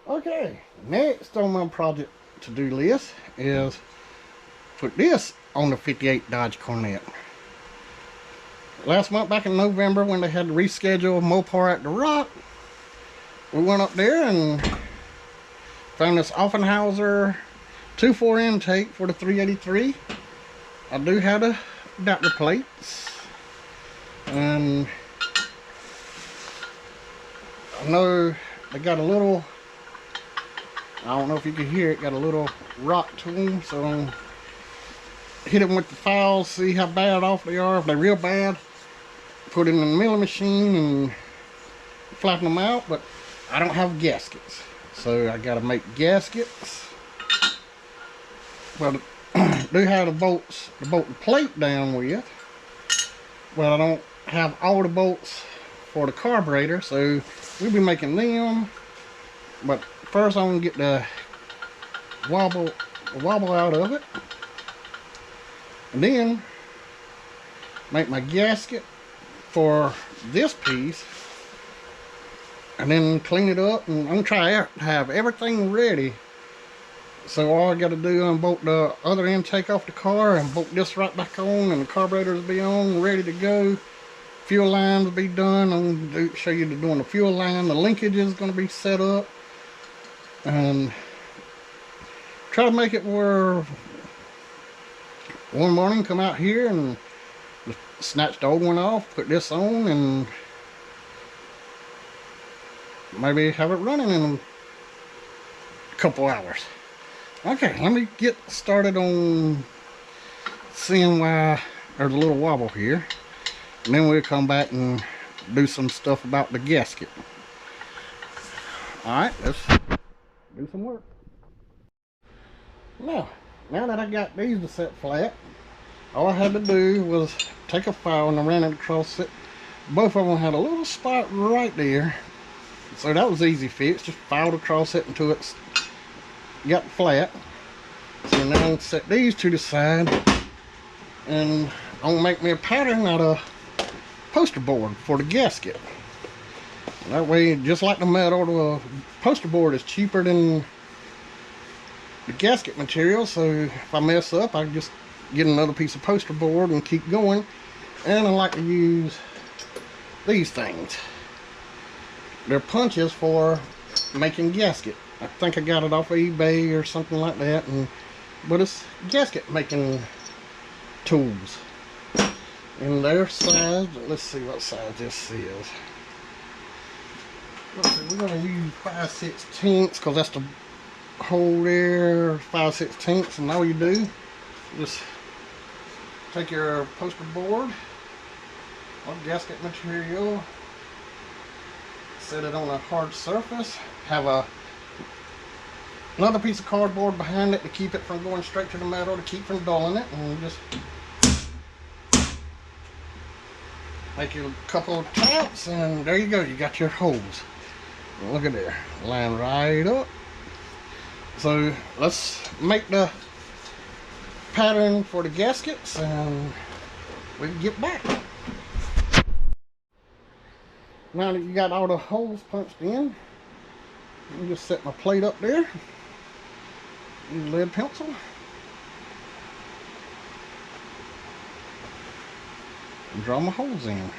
Okay, next on my project to-do list is put this on the 58 Dodge Coronet. Last month, back in November, when they had to reschedule Mopar at the Rock, we went up there and found this Offenhauser 2.4 intake for the 383. I do have the adapter plates, and I know they got a little, I don't know if you can hear it, got a little rock to them, so I'm hit them with the files, see how bad off they are. If they're real bad, put it in the milling machine and flatten them out, but I don't have gaskets, so I gotta make gaskets. Well, I do have the bolts to bolt the plate down with, but I don't have all the bolts for the carburetor, so we'll be making them. But first I'm gonna get the wobble out of it, and then make my gasket for this piece, and then clean it up. And I'm gonna try to have everything ready, so all I gotta do is unbolt the other intake off the car and bolt this right back on, and the carburetors will be on, ready to go. Fuel lines will be done. I'm gonna show you doing the fuel line. The linkage is gonna be set up, and try to make it where one morning come out here and just snatch the old one off, put this on, and maybe have it running in a couple hours. Okay, let me get started on seeing why there's a little wobble here, and then we'll come back and do some stuff about the gasket. Alright, let's do some work. Now that I got these to set flat, all I had to do was take a file and I ran it across it. Both of them had a little spot right there, so that was easy fix. Just filed across it until it's got flat. So now I'll set these to the side, and I'm gonna make me a pattern out of poster board for the gasket. That way, just like the metal, the poster board is cheaper than the gasket material, so if I mess up, I can just get another piece of poster board and keep going. And I like to use these things. They're punches for making gasket. I think I got it off of eBay or something like that, but it's gasket making tools. And their size, let's see what size this is. Let's see, we're going to use 5/16 because that's the hole there, 5/16, and all you do, just take your poster board or gasket material, set it on a hard surface, have another piece of cardboard behind it to keep it from going straight to the metal, to keep from dulling it, and just make a couple of taps, and there you go, you got your holes. Look at there, line right up. So let's make the pattern for the gaskets and we can get back. Now that you got all the holes punched in, I'll just set my plate up there. Use lead pencil. And draw my holes in.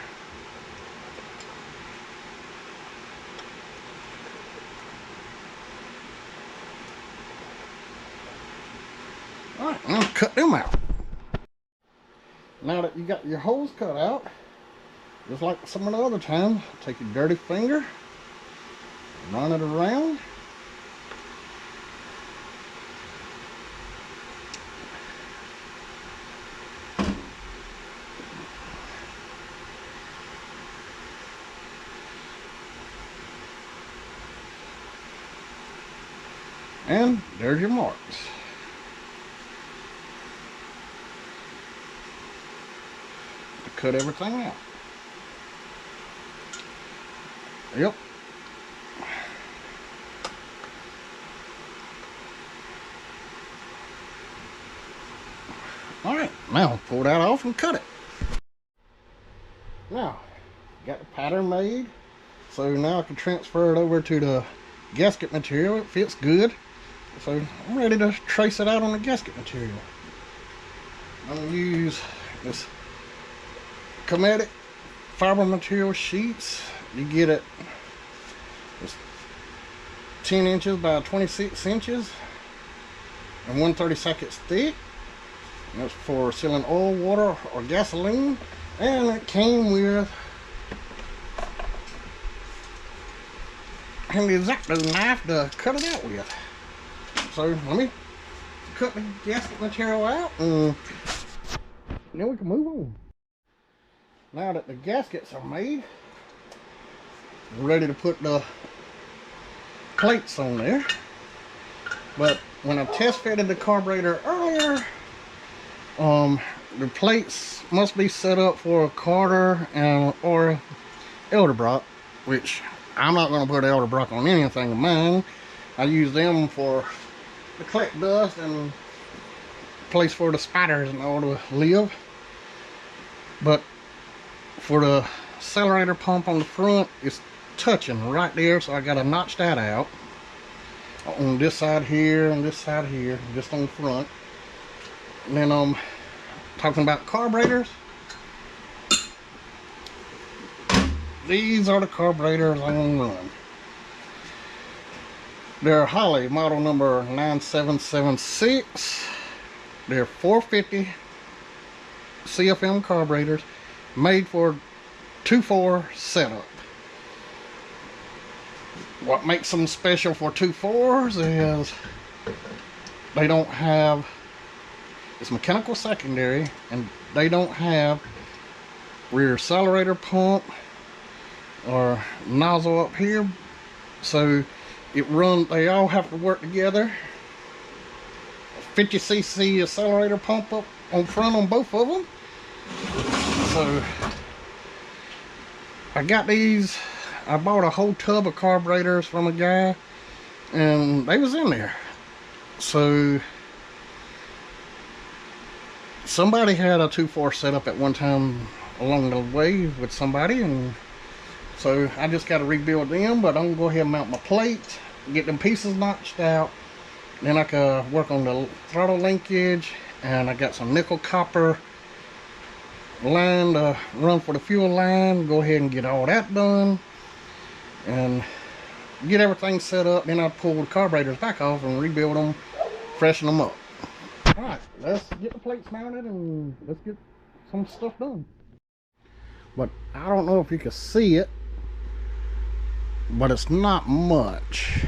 Alright, I'll cut them out. Now that you got your holes cut out, just like some of the other times, take your dirty finger, run it around. And there's your marks. Cut everything out. Yep. Alright, now pull that off and cut it. Now, got the pattern made, so now I can transfer it over to the gasket material. It fits good. So I'm ready to trace it out on the gasket material. I'm going to use this Coronet fiber material sheets. You get it, it's 10 inches by 26 inches and 1/32 thick. And that's for sealing oil, water, or gasoline. And it came with an X-Acto knife to cut it out with. So let me cut the gasket material out and then we can move on. Now that the gaskets are made, I'm ready to put the plates on there. But when I test fitted the carburetor earlier, the plates must be set up for a Carter and or Elderbrock, which I'm not going to put Elderbrock on anything of mine. I use them for to collect dust and place for the spiders and all to live. But for the accelerator pump on the front, it's touching right there, so I got to notch that out on this side here and this side here, just on the front. And then talking about carburetors, these are the carburetors I'm going to run. They're Holley model number 9776. They're 450 CFM carburetors made for 2.4 setup. What makes them special for 2.4s is they don't have, it's mechanical secondary, and they don't have rear accelerator pump or nozzle up here, so they all have to work together. 50cc accelerator pump up on front on both of them. So I got these, I bought a whole tub of carburetors from a guy and they was in there. So somebody had a 2.4 setup at one time along the way with somebody, and so I just got to rebuild them. But I'm gonna go ahead and mount my plate, get them pieces notched out, then I can work on the throttle linkage, and I got some nickel copper line to run for the fuel line. Go ahead and get all that done and get everything set up. Then I pull the carburetors back off and rebuild them, freshen them up. Alright, let's get the plates mounted and let's get some stuff done. But I don't know if you can see it, but it's not much.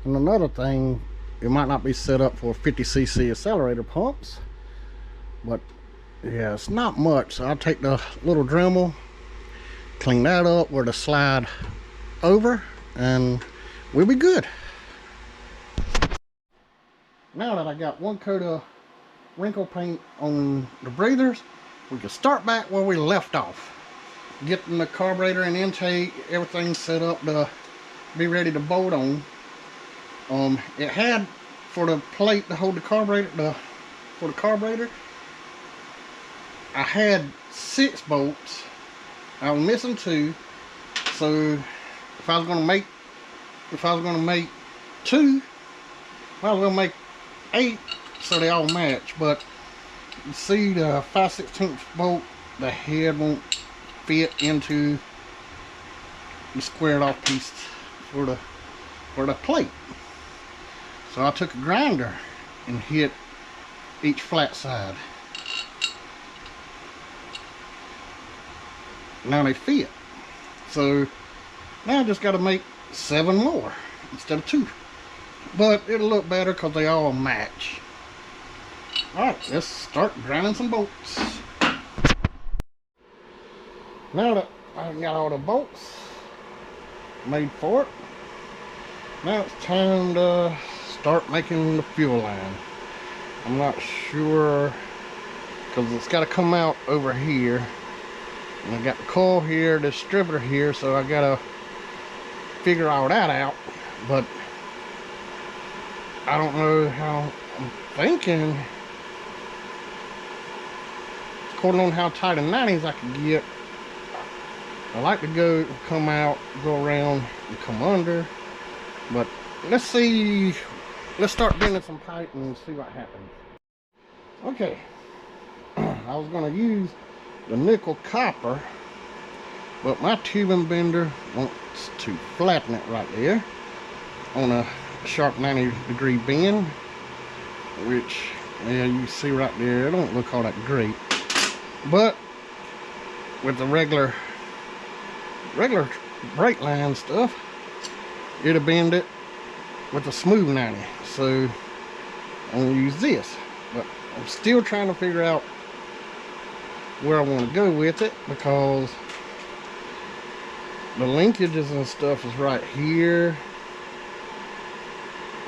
And another thing, it might not be set up for 50cc accelerator pumps, but yeah, it's not much. So I'll take the little Dremel, clean that up where to slide over, and we'll be good. Now that I got one coat of wrinkle paint on the breathers, we can start back where we left off. Getting the carburetor and intake, everything set up to be ready to bolt on. It had, for the plate to hold the carburetor, for the carburetor, I had 6 bolts. I was missing 2. So if I was gonna make 2, I was gonna make 8 so they all match. But you see the 5/16 bolt, the head won't fit into the squared off piece for the plate. So I took a grinder and hit each flat side. Now they fit. So now I just got to make 7 more instead of 2. But it'll look better because they all match. Alright, let's start grinding some bolts. Now that I've got all the bolts made for it, now it's time to start making the fuel line. I'm not sure, because it's got to come out over here. And I got the coil here, the distributor here, so I got to figure all that out. But I don't know how. I'm thinking, according on how tight a 90s I can get, I like to come out, go around and come under, But let's start bending some pipe and see what happens. Okay, I was going to use the nickel copper, but my tubing bender wants to flatten it right there on a sharp 90-degree bend, which, yeah, you see right there, it don't look all that great. But with the regular brake line stuff, it'll bend it with a smooth 90. So I'm going to use this, but I'm still trying to figure out where I want to go with it, because the linkages and stuff is right here.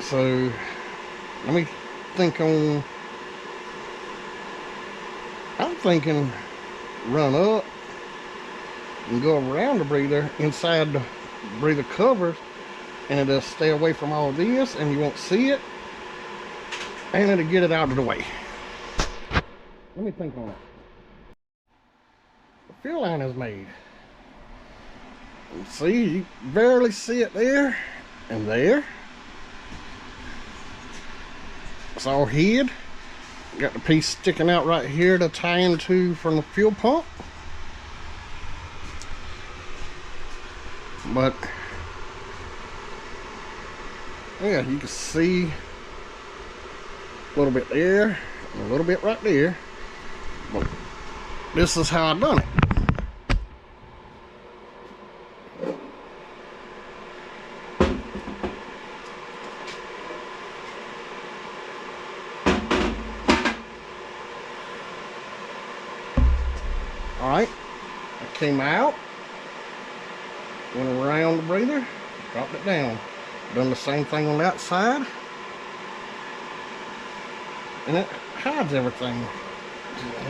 So let me think on, I'm thinking run up and go around the breather inside the breather covers, and it'll stay away from all this and you won't see it, and it'll get it out of the way. Let me think on it. The fill line is made. See, you barely see it there and there. It's all hid. Got the piece sticking out right here to tie into from the fuel pump. But yeah, you can see a little bit there and a little bit right there. But this is how I done it. Alright, I came out, went around the breather, dropped it down. Done the same thing on that side, and it hides everything.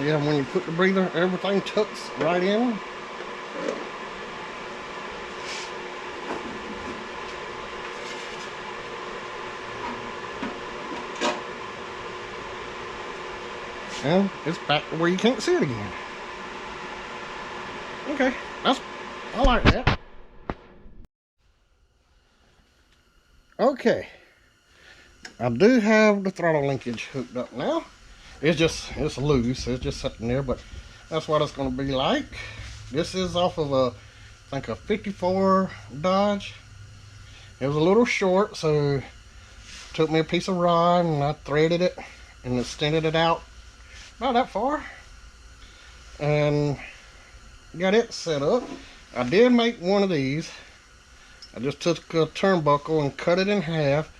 Yeah, when you put the breather, everything tucks right in. And it's back to where you can't see it again. Okay, I like that. Okay, I do have the throttle linkage hooked up now. It's loose, it's just sitting there, but that's what it's going to be like. This is off of I think a 54 Dodge. It was a little short, so took me a piece of rod and I threaded it and extended it out about that far, and got it set up. I did make one of these. I just took a turnbuckle and cut it in half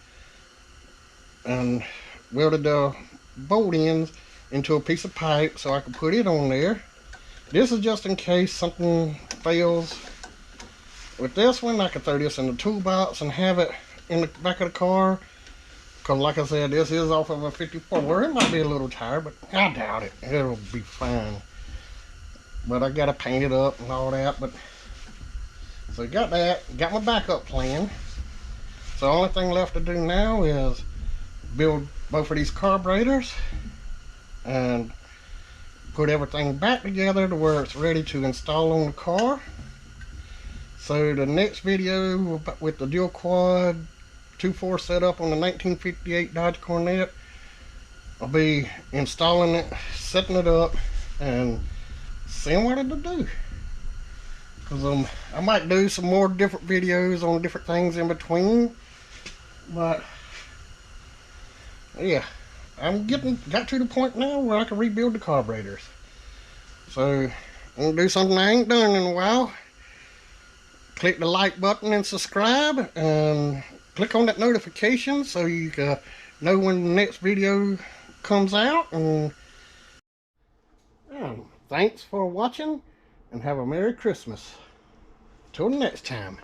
and welded the bolt ends into a piece of pipe so I could put it on there. This is just in case something fails with this one. I could throw this in the toolbox and have it in the back of the car, because like I said, this is off of a 54. It might be a little tired, but I doubt it. It'll be fine. But I gotta paint it up and all that. But so got that, got my backup plan. So the only thing left to do now is build both of these carburetors and put everything back together to where it's ready to install on the car. So the next video with the dual quad 2.4 setup on the 1958 Dodge Coronet, I'll be installing it, setting it up, and seeing what it'll do. Because I might do some more different videos on different things in between. But yeah, got to the point now where I can rebuild the carburetors. So I'm gonna do something I ain't done in a while. Click the like button and subscribe, and click on that notification so you can know when the next video comes out. And thanks for watching, and have a Merry Christmas. Till next time.